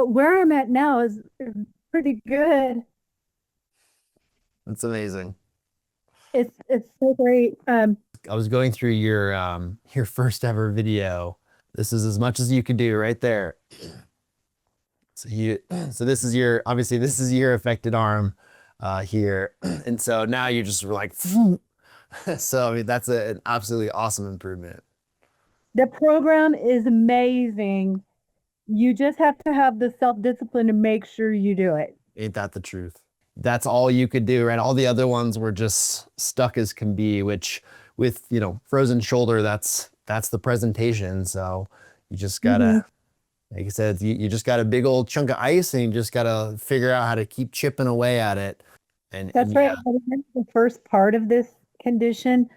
But where I'm at now is pretty good. That's amazing. It's so great. I was going through your first ever video. This is as much as you could do right there. So you so this is your obviously this is your affected arm here. And so now you're just like so I mean that's an absolutely awesome improvement. The program is amazing. You just have to have the self-discipline to make sure you do it. Ain't that the truth? That's all you could do, right? All the other ones were just stuck as can be, which with, frozen shoulder, that's the presentation. So you just Hmm. gotta, like I said, you just got a big old chunk of ice and you just gotta figure out how to keep chipping away at it. And That's right. yeah, I remember the first part of this condition,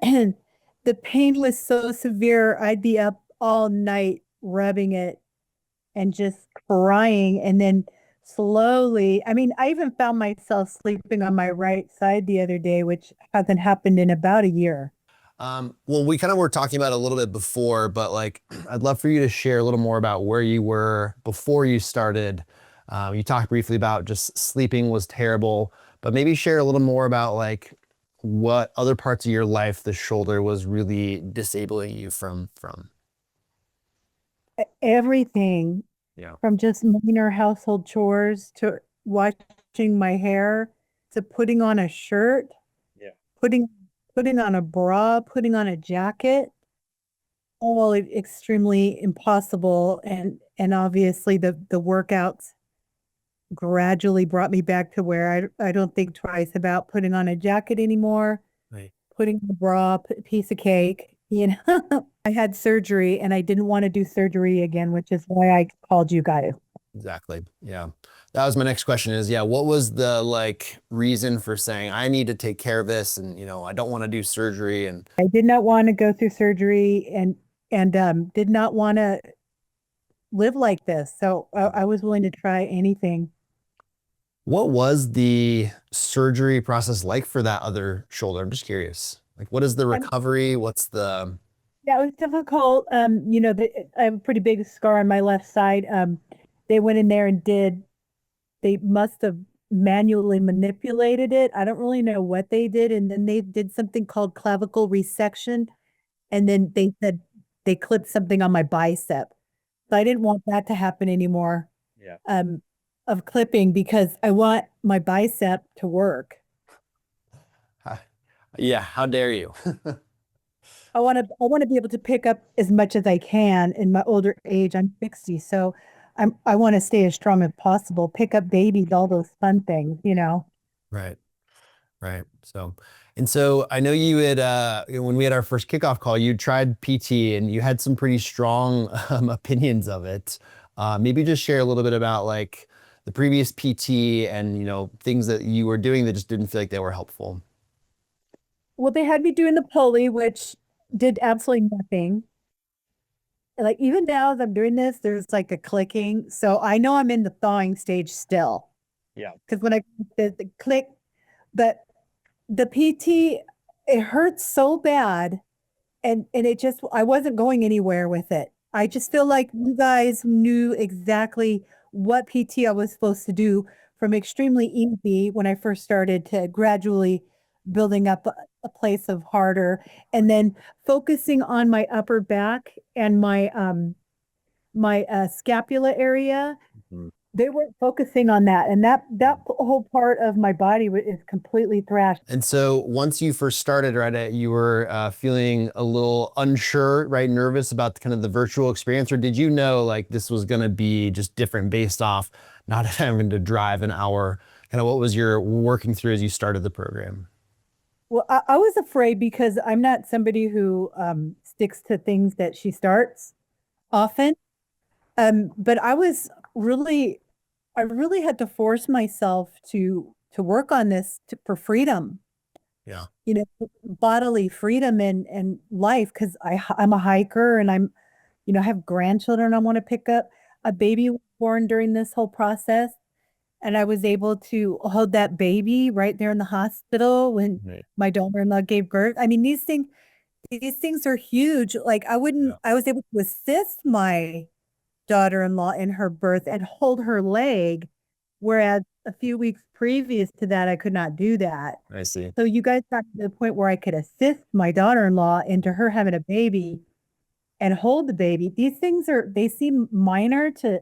and the pain was so severe. I'd be up all night rubbing it and just crying. And then slowly, I mean, I even found myself sleeping on my right side the other day, which hasn't happened in about a year. well, we kind of were talking about it a little bit before, but like, I'd love for you to share a little more about where you were before you started. You talked briefly about just sleeping was terrible, but maybe share a little more about like what other parts of your life the shoulder was really disabling you from. Everything Yeah. from just minor household chores to washing my hair to putting on a shirt, Yeah. putting putting on a bra, putting on a jacket, all extremely impossible. And obviously the workouts gradually brought me back to where I don't think twice about putting on a jacket anymore, Right. putting on a bra, piece of cake. I had surgery and I didn't want to do surgery again, which is why I called you guys. Exactly. Yeah. That was my next question is, yeah, what was the like reason for saying I need to take care of this and I don't want to do surgery and I did not want to go through surgery and did not want to live like this. So I was willing to try anything. what was the surgery process like for that other shoulder? I'm just curious. Like, what is the I mean, recovery? What's the, that was difficult. I have a pretty big scar on my left side. They went in there and they must have manually manipulated it. I don't really know what they did. And then they did something called clavicle resection. And then they said they clipped something on my bicep. So I didn't want that to happen anymore, yeah. um, of clipping because I want my bicep to work. Yeah, how dare you? I want to be able to pick up as much as I can in my older age. I'm 60, so I want to stay as strong as possible, pick up babies, all those fun things. Right, right. So I know you had when we had our first kickoff call, you tried PT and you had some pretty strong opinions of it. Maybe just share a little bit about like the previous PT and things that you were doing that just didn't feel like they were helpful. Well, they had me doing the pulley, which did absolutely nothing. Like even now as I'm doing this, there's like a clicking. So I know I'm in the thawing stage still. Yeah. Because when I the click, but the PT, it hurts so bad. And it just I wasn't going anywhere with it. I just feel like you guys knew exactly what PT I was supposed to do from extremely easy when I first started to gradually building up a place of harder and then focusing on my upper back and my scapula area. They weren't focusing on that, and that whole part of my body is completely thrashed. And so once you first started, right, you were feeling a little unsure, right, nervous about kind of the virtual experience, or did you know like this was going to be just different based off not having to drive an hour? Kind of what was your working through as you started the program? Well, I was afraid because I'm not somebody who sticks to things that she starts often. But I really had to force myself to work on this for freedom, Yeah. bodily freedom and life. Because I'm a hiker and I have grandchildren I want to pick up. A baby was born during this whole process, and I was able to hold that baby right there in the hospital when Right. my daughter-in-law gave birth. I mean, these things are huge. Like Yeah. I was able to assist my daughter-in-law in her birth and hold her leg, whereas a few weeks previous to that, I could not do that. I see. So you guys got to the point where I could assist my daughter-in-law into her having a baby and hold the baby. These things they seem minor to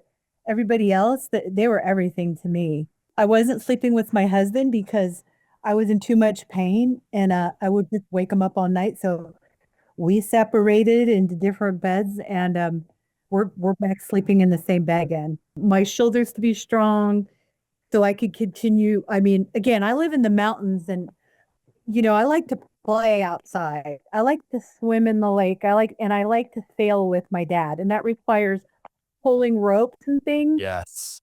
everybody else, that they were everything to me. I wasn't sleeping with my husband because I was in too much pain and I would just wake him up all night. So we separated into different beds and we're back sleeping in the same bed again. My shoulders to be strong so I could continue. I mean, again, I live in the mountains and I like to play outside. I like to swim in the lake. I like to sail with my dad, and that requires pulling ropes and things. Yes.